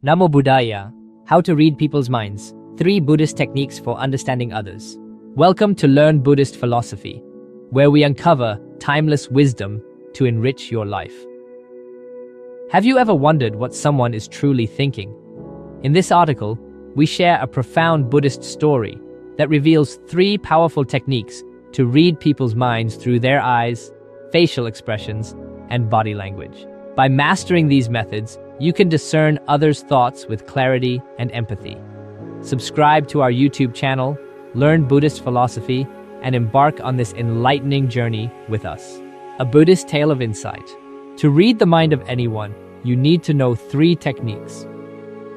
Namo Buddhaya, how to read people's minds, 3 Buddhist techniques for understanding others. Welcome to Learn Buddhist Philosophy, where we uncover timeless wisdom to enrich your life. Have you ever wondered what someone is truly thinking? In this article, we share a profound Buddhist story that reveals 3 powerful techniques to read people's minds through their eyes, facial expressions, and body language. By mastering these methods, you can discern others' thoughts with clarity and empathy. Subscribe to our YouTube channel, Learn Buddhist Philosophy, and embark on this enlightening journey with us. A Buddhist tale of insight. To read the mind of anyone, you need to know 3 techniques.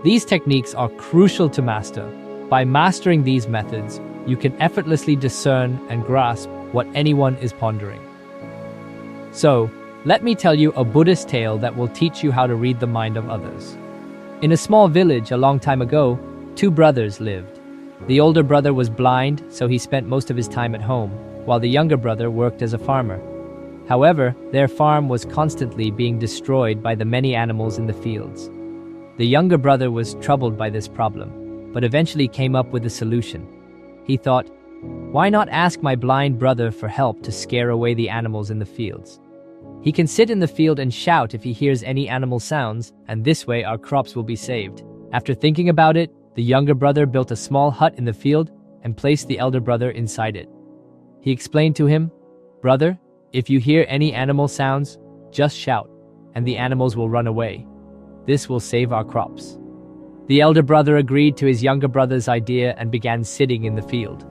These techniques are crucial to master. By mastering these methods, you can effortlessly discern and grasp what anyone is pondering. So, let me tell you a Buddhist tale that will teach you how to read the mind of others. In a small village a long time ago, 2 brothers lived. The older brother was blind, so he spent most of his time at home, while the younger brother worked as a farmer. However, their farm was constantly being destroyed by the many animals in the fields. The younger brother was troubled by this problem, but eventually came up with a solution. He thought, why not ask my blind brother for help to scare away the animals in the fields? He can sit in the field and shout if he hears any animal sounds, and this way our crops will be saved. After thinking about it, the younger brother built a small hut in the field and placed the elder brother inside it. He explained to him, "Brother, if you hear any animal sounds, just shout, and the animals will run away. This will save our crops." The elder brother agreed to his younger brother's idea and began sitting in the field.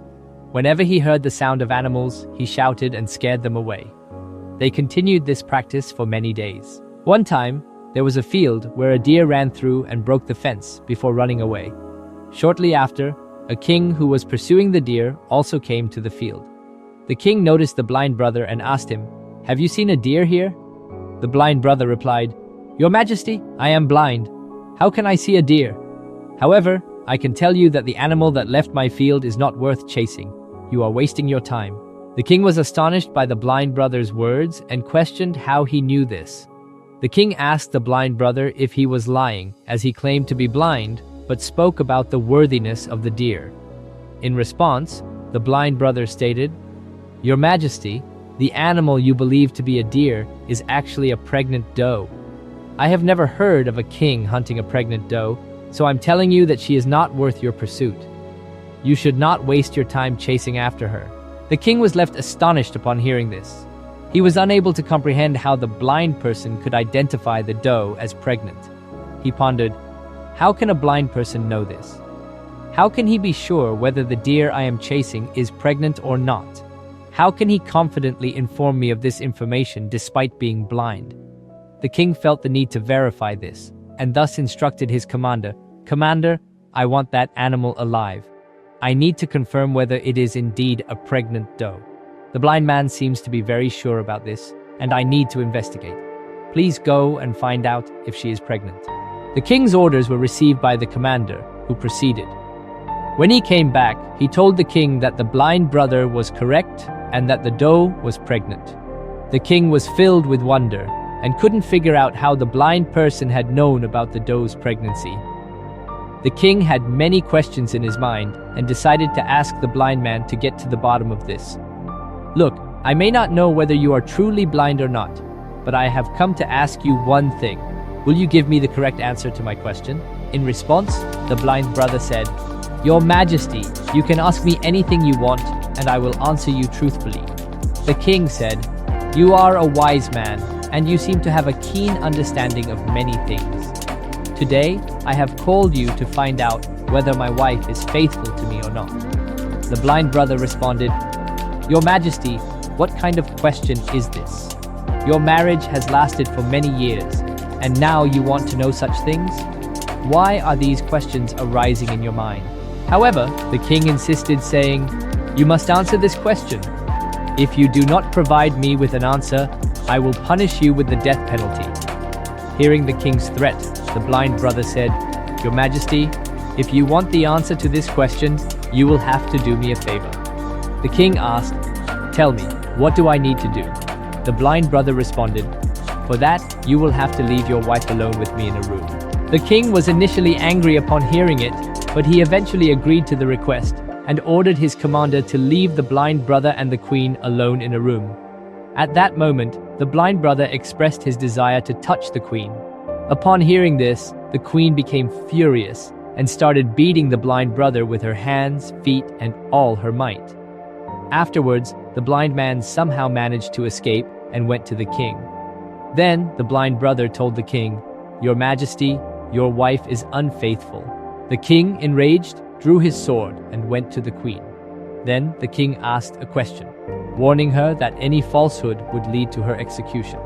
Whenever he heard the sound of animals, he shouted and scared them away. They continued this practice for many days. One time, there was a field where a deer ran through and broke the fence before running away. Shortly after, a king who was pursuing the deer also came to the field. The king noticed the blind brother and asked him, "Have you seen a deer here?" The blind brother replied, "Your Majesty, I am blind. How can I see a deer? However, I can tell you that the animal that left my field is not worth chasing. You are wasting your time." The king was astonished by the blind brother's words and questioned how he knew this. The king asked the blind brother if he was lying, as he claimed to be blind, but spoke about the worthiness of the deer. In response, the blind brother stated, "Your Majesty, the animal you believe to be a deer is actually a pregnant doe. I have never heard of a king hunting a pregnant doe, so I'm telling you that she is not worth your pursuit. You should not waste your time chasing after her." The king was left astonished upon hearing this. He was unable to comprehend how the blind person could identify the doe as pregnant. He pondered, how can a blind person know this? How can he be sure whether the deer I am chasing is pregnant or not? How can he confidently inform me of this information despite being blind? The king felt the need to verify this, and thus instructed his commander, "Commander, I want that animal alive. I need to confirm whether it is indeed a pregnant doe. The blind man seems to be very sure about this, and I need to investigate. Please go and find out if she is pregnant." The king's orders were received by the commander, who proceeded. When he came back, he told the king that the blind brother was correct and that the doe was pregnant. The king was filled with wonder and couldn't figure out how the blind person had known about the doe's pregnancy. The king had many questions in his mind and decided to ask the blind man to get to the bottom of this. "Look, I may not know whether you are truly blind or not, but I have come to ask you one thing. Will you give me the correct answer to my question?" In response, the blind brother said, "Your Majesty, you can ask me anything you want, and I will answer you truthfully." The king said, "You are a wise man, and you seem to have a keen understanding of many things. Today, I have called you to find out whether my wife is faithful to me or not." The blind brother responded, "Your Majesty, what kind of question is this? Your marriage has lasted for many years, and now you want to know such things? Why are these questions arising in your mind?" However, the king insisted, saying, "You must answer this question. If you do not provide me with an answer, I will punish you with the death penalty." Hearing the king's threat, the blind brother said, "Your Majesty, if you want the answer to this question, you will have to do me a favor." The king asked, "Tell me, what do I need to do?" The blind brother responded, "For that, you will have to leave your wife alone with me in a room. The king was initially angry upon hearing it, but he eventually agreed to the request and ordered his commander to leave the blind brother and the queen alone in a room. At that moment, the blind brother expressed his desire to touch the queen. Upon hearing this, the queen became furious and started beating the blind brother with her hands, feet, and all her might. Afterwards, the blind man somehow managed to escape and went to the king. Then, the blind brother told the king, "Your Majesty, your wife is unfaithful." The king, enraged, drew his sword and went to the queen. Then the king asked a question, warning her that any falsehood would lead to her execution.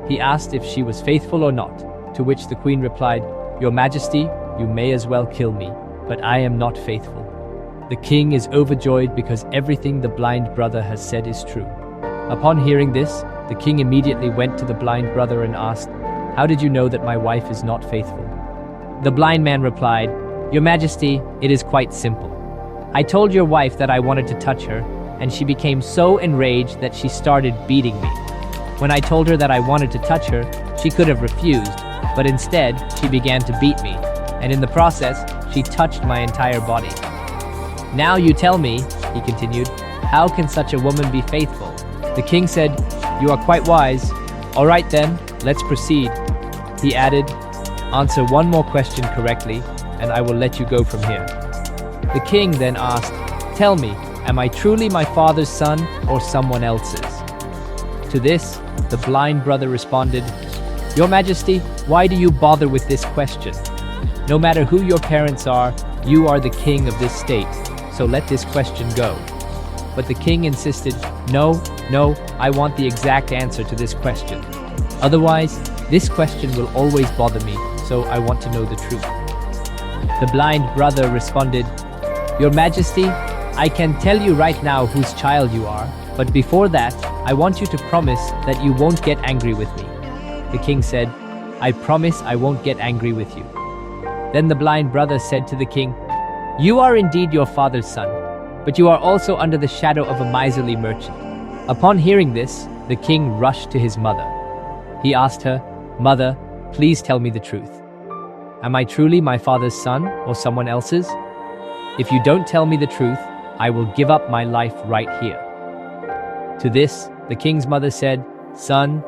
He asked if she was faithful or not, to which the queen replied, "Your Majesty, you may as well kill me, but I am not faithful." The king is overjoyed because everything the blind brother has said is true. Upon hearing this, the king immediately went to the blind brother and asked, "How did you know that my wife is not faithful?" The blind man replied, "Your Majesty, it is quite simple. I told your wife that I wanted to touch her, and she became so enraged that she started beating me. When I told her that I wanted to touch her, she could have refused, but instead, she began to beat me, and in the process, she touched my entire body. Now you tell me," he continued, "how can such a woman be faithful?" The king said, "You are quite wise. All right then, let's proceed." He added, "Answer one more question correctly, and I will let you go from here." The king then asked, "Tell me, am I truly my father's son or someone else's?" To this, the blind brother responded, "Your Majesty, why do you bother with this question? No matter who your parents are, you are the king of this state, so let this question go." But the king insisted, No, I want the exact answer to this question. Otherwise, this question will always bother me, so I want to know the truth." The blind brother responded, "Your Majesty, I can tell you right now whose child you are, but before that, I want you to promise that you won't get angry with me." The king said, "I promise I won't get angry with you." Then the blind brother said to the king, "You are indeed your father's son, but you are also under the shadow of a miserly merchant." Upon hearing this, the king rushed to his mother. He asked her, "Mother, please tell me the truth. Am I truly my father's son or someone else's? If you don't tell me the truth, I will give up my life right here." To this, the king's mother said, "Son,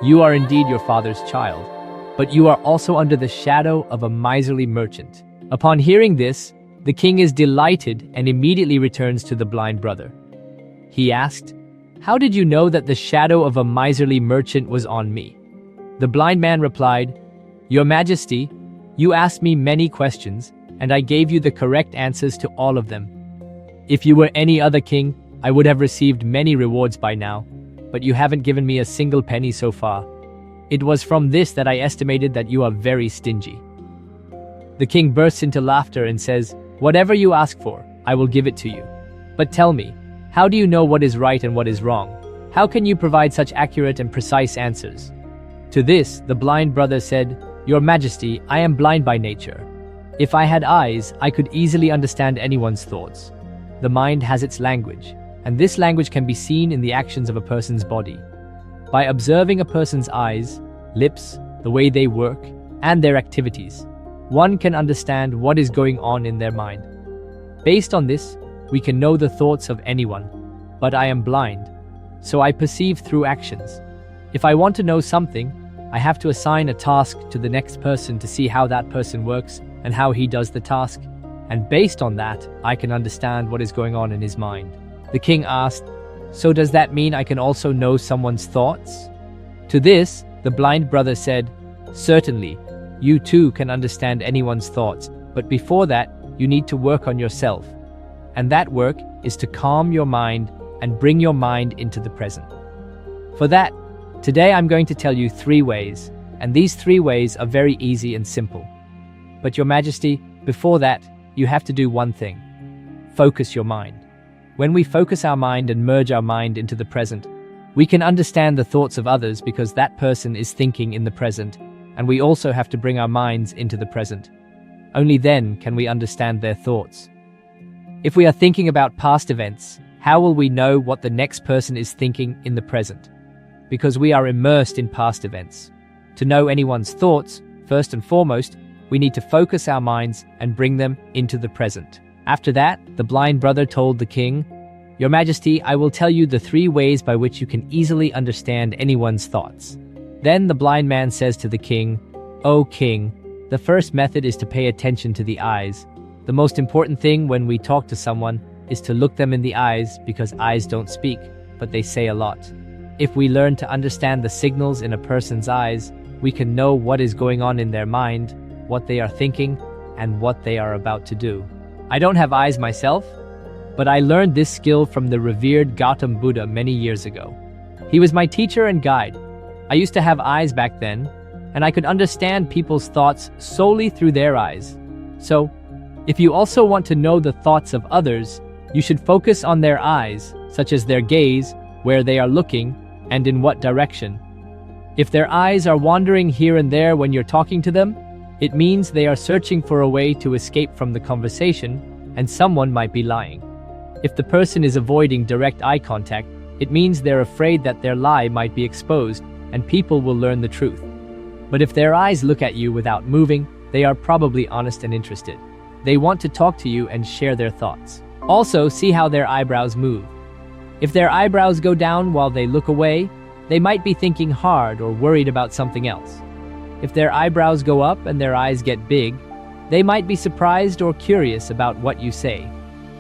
you are indeed your father's child, but you are also under the shadow of a miserly merchant." Upon hearing this, the king is delighted and immediately returns to the blind brother. He asked, "How did you know that the shadow of a miserly merchant was on me?" The blind man replied, "Your Majesty, you asked me many questions, and I gave you the correct answers to all of them. If you were any other king, I would have received many rewards by now, but you haven't given me a single penny so far. It was from this that I estimated that you are very stingy." The king bursts into laughter and says, "Whatever you ask for, I will give it to you. But tell me, how do you know what is right and what is wrong? How can you provide such accurate and precise answers?" To this, the blind brother said, "Your Majesty, I am blind by nature. If I had eyes, I could easily understand anyone's thoughts. The mind has its language, and this language can be seen in the actions of a person's body. By observing a person's eyes, lips, the way they work, and their activities, one can understand what is going on in their mind. Based on this, we can know the thoughts of anyone, but I am blind, so I perceive through actions. If I want to know something, I have to assign a task to the next person to see how that person works and how he does the task, and based on that, I can understand what is going on in his mind." The king asked, "So does that mean I can also know someone's thoughts?" To this, the blind brother said, "Certainly, you too can understand anyone's thoughts, but before that, you need to work on yourself. And that work is to calm your mind and bring your mind into the present. For that, today I'm going to tell you 3 ways, and these 3 ways are very easy and simple. But Your Majesty, before that, you have to do one thing. Focus your mind. When we focus our mind and merge our mind into the present, we can understand the thoughts of others because that person is thinking in the present, and we also have to bring our minds into the present. Only then can we understand their thoughts. If we are thinking about past events, how will we know what the next person is thinking in the present? Because we are immersed in past events. To know anyone's thoughts, first and foremost, We need to focus our minds and bring them into the present. After that, the blind brother told the king, "Your Majesty, I will tell you the 3 ways by which you can easily understand anyone's thoughts." Then the blind man says to the king, "O king, the first method is to pay attention to the eyes. The most important thing when we talk to someone is to look them in the eyes, because eyes don't speak, but they say a lot. If we learn to understand the signals in a person's eyes, we can know what is going on in their mind, what they are thinking, and what they are about to do." I don't have eyes myself, but I learned this skill from the revered Gautam Buddha many years ago. He was my teacher and guide. I used to have eyes back then, and I could understand people's thoughts solely through their eyes. So, if you also want to know the thoughts of others, you should focus on their eyes, such as their gaze, where they are looking, and in what direction. If their eyes are wandering here and there when you're talking to them, it means they are searching for a way to escape from the conversation, and someone might be lying. If the person is avoiding direct eye contact, it means they're afraid that their lie might be exposed, and people will learn the truth. But if their eyes look at you without moving, they are probably honest and interested. They want to talk to you and share their thoughts. Also, see how their eyebrows move. If their eyebrows go down while they look away, they might be thinking hard or worried about something else. If their eyebrows go up and their eyes get big, they might be surprised or curious about what you say.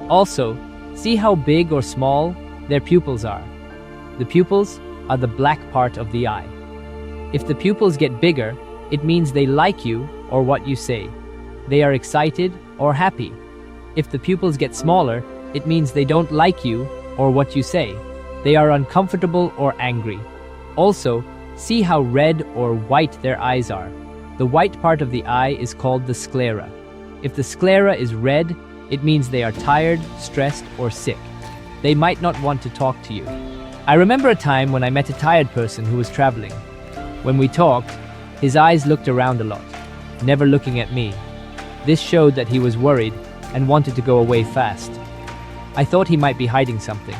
Also, see how big or small their pupils are. The pupils are the black part of the eye. If the pupils get bigger, it means they like you or what you say. They are excited or happy. If the pupils get smaller, it means they don't like you or what you say. They are uncomfortable or angry. Also, see how red or white their eyes are. The white part of the eye is called the sclera. If the sclera is red, it means they are tired, stressed, or sick. They might not want to talk to you. I remember a time when I met a tired person who was traveling. When we talked, his eyes looked around a lot, never looking at me. This showed that he was worried and wanted to go away fast. I thought he might be hiding something.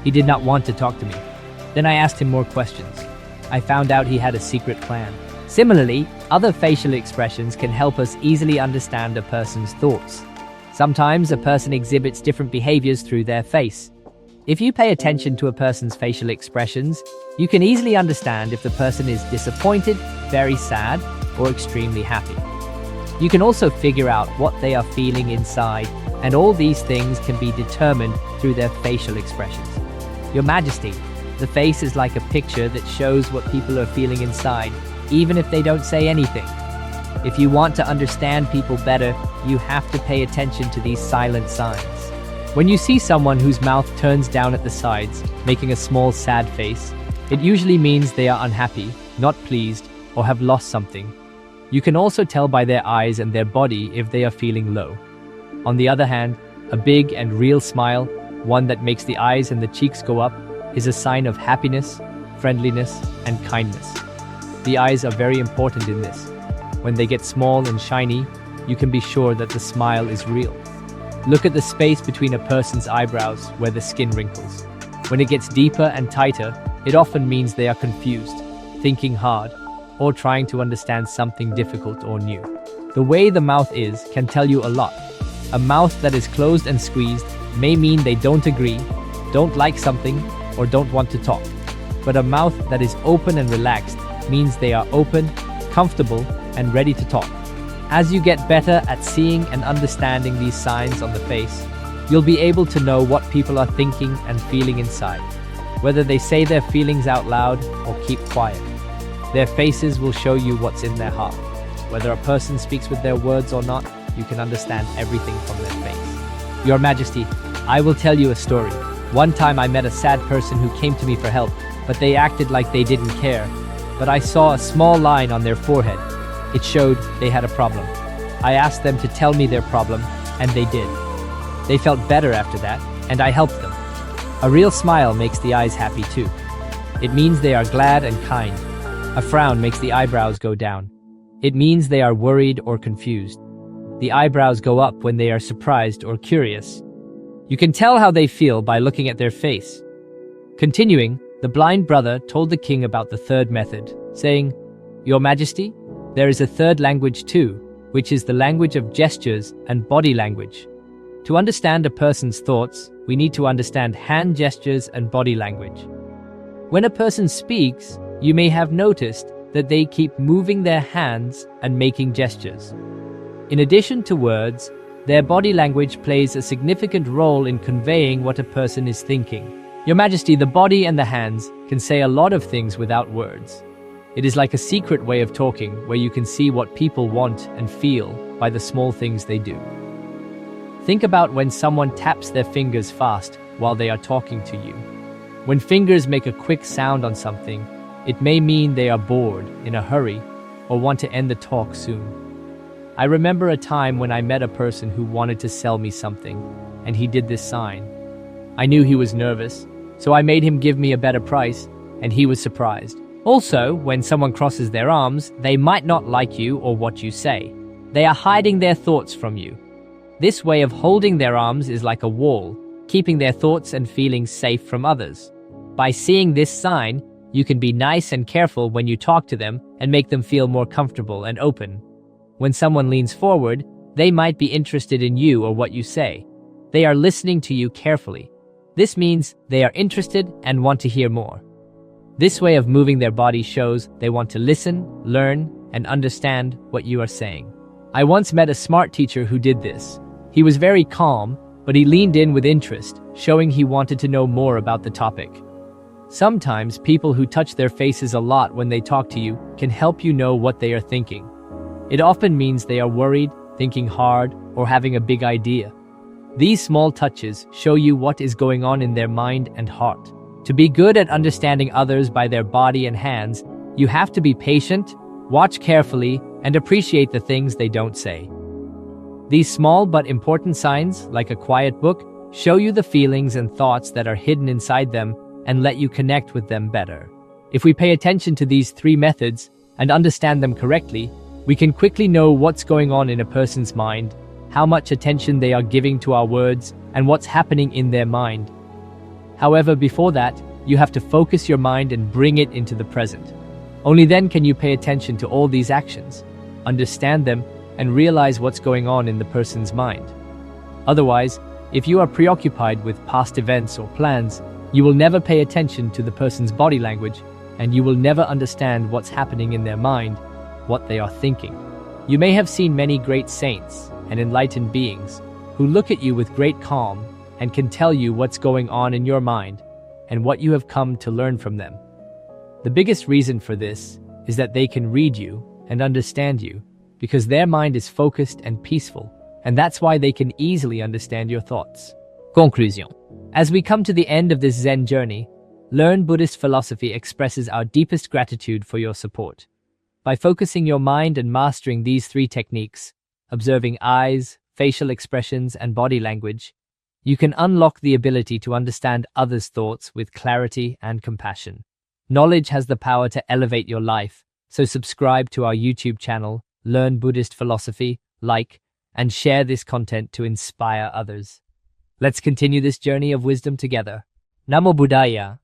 He did not want to talk to me. Then I asked him more questions. I found out he had a secret plan. Similarly, other facial expressions can help us easily understand a person's thoughts. Sometimes a person exhibits different behaviors through their face. If you pay attention to a person's facial expressions, you can easily understand if the person is disappointed, very sad, or extremely happy. You can also figure out what they are feeling inside, and all these things can be determined through their facial expressions. Your Majesty, the face is like a picture that shows what people are feeling inside, even if they don't say anything. If you want to understand people better, you have to pay attention to these silent signs. When you see someone whose mouth turns down at the sides, making a small sad face, it usually means they are unhappy, not pleased, or have lost something. You can also tell by their eyes and their body if they are feeling low. On the other hand, a big and real smile, one that makes the eyes and the cheeks go up, is a sign of happiness, friendliness, and kindness. The eyes are very important in this. When they get small and shiny, you can be sure that the smile is real. Look at the space between a person's eyebrows where the skin wrinkles. When it gets deeper and tighter, it often means they are confused, thinking hard, or trying to understand something difficult or new. The way the mouth is can tell you a lot. A mouth that is closed and squeezed may mean they don't agree, don't like something, or don't want to talk. But a mouth that is open and relaxed means they are open, comfortable, and ready to talk. As you get better at seeing and understanding these signs on the face, you'll be able to know what people are thinking and feeling inside, whether they say their feelings out loud or keep quiet. Their faces will show you what's in their heart. Whether a person speaks with their words or not, you can understand everything from their face. Your Majesty, I will tell you a story. One time I met a sad person who came to me for help, but they acted like they didn't care. But I saw a small line on their forehead. It showed they had a problem. I asked them to tell me their problem, and they did. They felt better after that, and I helped them. A real smile makes the eyes happy too. It means they are glad and kind. A frown makes the eyebrows go down. It means they are worried or confused. The eyebrows go up when they are surprised or curious. You can tell how they feel by looking at their face. Continuing, the blind brother told the king about the third method, saying, "Your Majesty, there is a third language too, which is the language of gestures and body language. To understand a person's thoughts, we need to understand hand gestures and body language. When a person speaks, you may have noticed that they keep moving their hands and making gestures. In addition to words, their body language plays a significant role in conveying what a person is thinking. Your Majesty, the body and the hands can say a lot of things without words. It is like a secret way of talking where you can see what people want and feel by the small things they do. Think about when someone taps their fingers fast while they are talking to you. When fingers make a quick sound on something, it may mean they are bored, in a hurry, or want to end the talk soon. I remember a time when I met a person who wanted to sell me something, and he did this sign. I knew he was nervous, so I made him give me a better price, and he was surprised. Also, when someone crosses their arms, they might not like you or what you say. They are hiding their thoughts from you. This way of holding their arms is like a wall, keeping their thoughts and feelings safe from others. By seeing this sign, you can be nice and careful when you talk to them and make them feel more comfortable and open. When someone leans forward, they might be interested in you or what you say. They are listening to you carefully. This means they are interested and want to hear more. This way of moving their body shows they want to listen, learn, and understand what you are saying. I once met a smart teacher who did this. He was very calm, but he leaned in with interest, showing he wanted to know more about the topic. Sometimes people who touch their faces a lot when they talk to you can help you know what they are thinking. It often means they are worried, thinking hard, or having a big idea. These small touches show you what is going on in their mind and heart. To be good at understanding others by their body and hands, you have to be patient, watch carefully, and appreciate the things they don't say. These small but important signs, like a quiet book, show you the feelings and thoughts that are hidden inside them and let you connect with them better. If we pay attention to these three methods and understand them correctly, we can quickly know what's going on in a person's mind, how much attention they are giving to our words, and what's happening in their mind. However, before that, you have to focus your mind and bring it into the present. Only then can you pay attention to all these actions, understand them, and realize what's going on in the person's mind. Otherwise, if you are preoccupied with past events or plans, you will never pay attention to the person's body language, and you will never understand what's happening in their mind, what they are thinking. You may have seen many great saints and enlightened beings who look at you with great calm and can tell you what's going on in your mind and what you have come to learn from them. The biggest reason for this is that they can read you and understand you because their mind is focused and peaceful, and that's why they can easily understand your thoughts. Conclusion. As we come to the end of this Zen journey, Learn Buddhist Philosophy expresses our deepest gratitude for your support. By focusing your mind and mastering these three techniques, observing eyes, facial expressions, and body language, you can unlock the ability to understand others' thoughts with clarity and compassion. Knowledge has the power to elevate your life, so subscribe to our YouTube channel, Learn Buddhist Philosophy, like, and share this content to inspire others. Let's continue this journey of wisdom together. Namo Buddhaya.